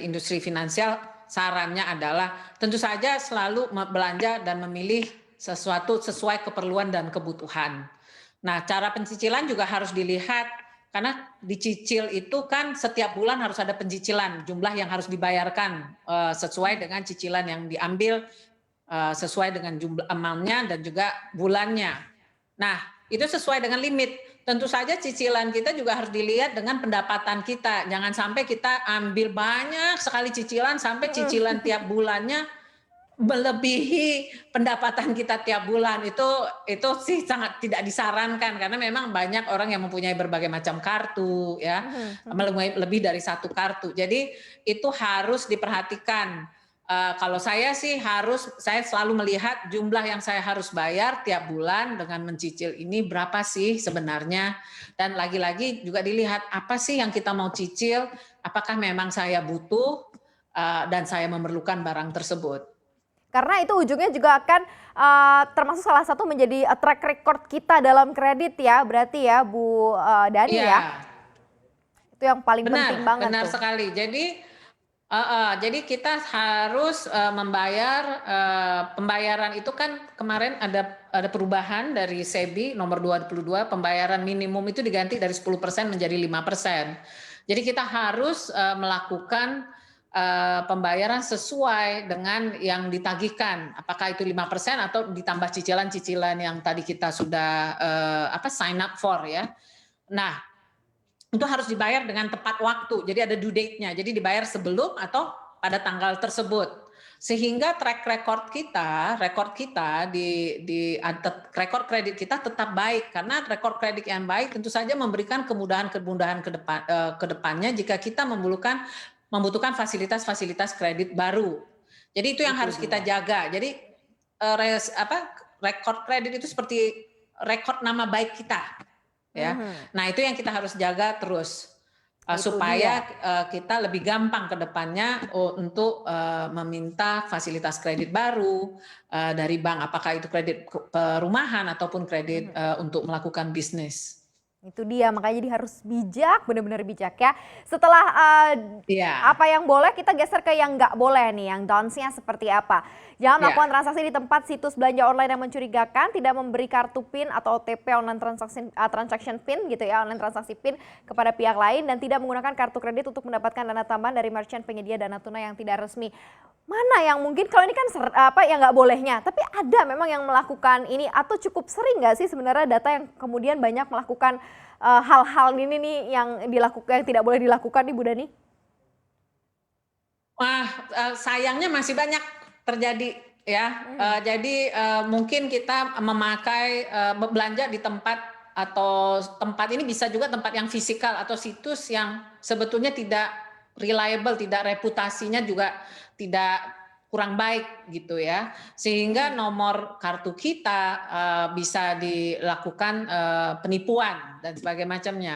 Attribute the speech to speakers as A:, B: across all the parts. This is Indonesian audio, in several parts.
A: industri finansial, sarannya adalah tentu saja selalu belanja dan memilih sesuatu sesuai keperluan dan kebutuhan. Nah, cara pencicilan juga harus dilihat karena dicicil itu kan setiap bulan harus ada pencicilan, jumlah yang harus dibayarkan sesuai dengan cicilan yang diambil, sesuai dengan jumlah amount-nya dan juga bulannya. Nah, itu sesuai dengan limit. Tentu saja cicilan kita juga harus dilihat dengan pendapatan kita. Jangan sampai kita ambil banyak sekali cicilan sampai cicilan tiap bulannya melebihi pendapatan kita tiap bulan. Itu sih sangat tidak disarankan karena memang banyak orang yang mempunyai berbagai macam kartu ya, lebih dari satu kartu. Jadi itu harus diperhatikan. Kalau saya sih saya selalu melihat jumlah yang saya harus bayar tiap bulan dengan mencicil ini berapa sih sebenarnya, dan lagi-lagi juga dilihat apa sih yang kita mau cicil, apakah memang saya butuh dan saya memerlukan barang tersebut.
B: Karena itu ujungnya juga akan termasuk salah satu menjadi track record kita dalam kredit ya, berarti ya Bu Dani ya.
A: Iya,
B: Itu yang paling penting
A: benar,
B: banget
A: benar
B: tuh.
A: sekali. Jadi kita harus membayar pembayaran itu kan kemarin ada perubahan dari SEBI nomor 22, pembayaran minimum itu diganti dari 10% menjadi 5%. Jadi kita harus melakukan pembayaran sesuai dengan yang ditagihkan. Apakah itu 5% atau ditambah cicilan-cicilan yang tadi kita sudah sign up for ya. Nah, itu harus dibayar dengan tepat waktu. Jadi ada due date-nya. Jadi dibayar sebelum atau pada tanggal tersebut. Sehingga rekor kita di rekor kredit kita tetap baik karena rekor kredit yang baik tentu saja memberikan kemudahan-kemudahan ke depannya jika kita membutuhkan fasilitas-fasilitas kredit baru. Jadi itu yang
B: Itu
A: harus kita
B: dia.
A: jaga. Jadi rekor kredit itu seperti rekor nama baik kita. Ya. Nah, itu yang kita harus jaga terus
B: Itu
A: supaya
B: dia.
A: kita lebih gampang ke depannya untuk meminta fasilitas kredit baru dari bank, apakah itu kredit perumahan ataupun kredit untuk melakukan bisnis.
B: Itu dia, makanya jadi harus bijak, benar-benar bijak ya. Setelah
A: Iya,
B: apa yang boleh, kita geser ke yang nggak boleh nih, yang downs-nya seperti apa. Jangan
A: iya.
B: melakukan transaksi di tempat situs belanja online yang mencurigakan, tidak memberi kartu PIN atau OTP online transaction PIN gitu ya, online transaksi PIN kepada pihak lain, dan tidak menggunakan kartu kredit untuk mendapatkan dana tambahan dari merchant penyedia dana tunai yang tidak resmi. Mana yang mungkin kalau ini kan yang nggak bolehnya, tapi ada memang yang melakukan ini atau cukup sering nggak sih sebenarnya data yang kemudian banyak melakukan hal-hal ini nih yang dilakukan, yang tidak boleh dilakukan nih Bu Dani?
A: Wah, sayangnya masih banyak terjadi ya. Jadi mungkin kita memakai belanja di tempat atau tempat ini bisa juga tempat yang fisikal atau situs yang sebetulnya tidak reliable, tidak reputasinya juga tidak kurang baik gitu ya. Sehingga nomor kartu kita bisa dilakukan penipuan dan sebagainya macamnya.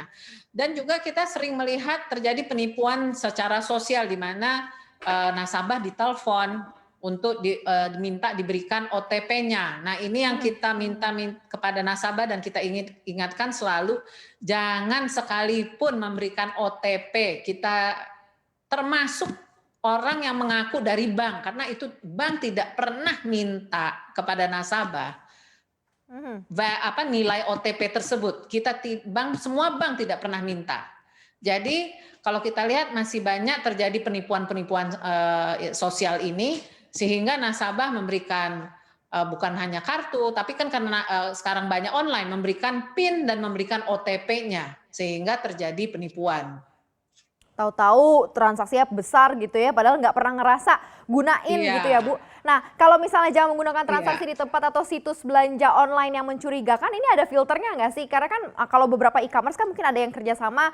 A: Dan juga kita sering melihat terjadi penipuan secara sosial di mana nasabah ditelepon untuk diminta diberikan OTP-nya. Nah, ini yang kita minta kepada nasabah dan kita ingatkan selalu jangan sekalipun memberikan OTP. Kita termasuk orang yang mengaku dari bank karena itu bank tidak pernah minta kepada nasabah nilai OTP tersebut. Semua bank tidak pernah minta. Jadi kalau kita lihat masih banyak terjadi penipuan-penipuan sosial ini sehingga nasabah memberikan bukan hanya kartu tapi kan karena sekarang banyak online memberikan PIN dan memberikan OTP-nya sehingga terjadi penipuan.
B: Tahu-tahu transaksinya besar gitu ya, padahal nggak pernah ngerasa gunain gitu ya
A: Iya,
B: Bu. Nah, kalau misalnya jangan menggunakan transaksi
A: iya.
B: di tempat atau situs belanja online yang mencurigakan, ini ada filternya nggak sih? Karena kan kalau beberapa e-commerce kan mungkin ada yang kerjasama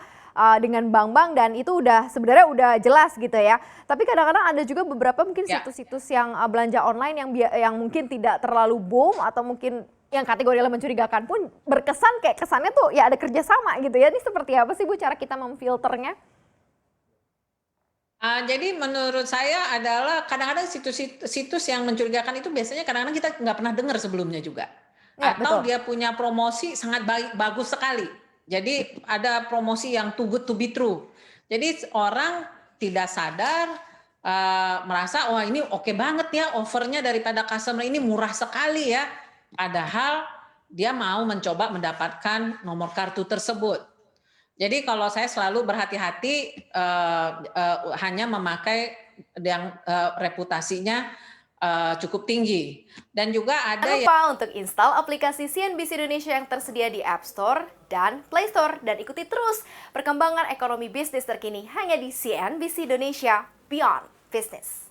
B: dengan bank-bank dan itu udah sebenarnya udah jelas gitu ya. Tapi kadang-kadang ada juga beberapa mungkin
A: Ya.
B: situs-situs yang belanja online yang mungkin tidak terlalu boom atau mungkin yang kategori mencurigakan pun berkesan kayak kesannya tuh ya ada kerjasama gitu ya. Ini seperti apa sih Bu cara kita memfilternya?
A: Jadi menurut saya adalah kadang-kadang situs yang mencurigakan itu biasanya kadang-kadang kita nggak pernah dengar sebelumnya juga.
B: Ya,
A: Atau
B: betul.
A: dia punya promosi sangat bagus sekali. Jadi ada promosi yang too good to be true. Jadi orang tidak sadar merasa wah ini oke banget ya offernya daripada customer ini murah sekali ya. Padahal dia mau mencoba mendapatkan nomor kartu tersebut. Jadi kalau saya selalu berhati-hati hanya memakai yang reputasinya cukup tinggi. Dan juga ada
B: Jangan lupa untuk install aplikasi CNBC Indonesia yang tersedia di App Store dan Play Store. Dan ikuti terus perkembangan ekonomi bisnis terkini hanya di CNBC Indonesia Beyond Business.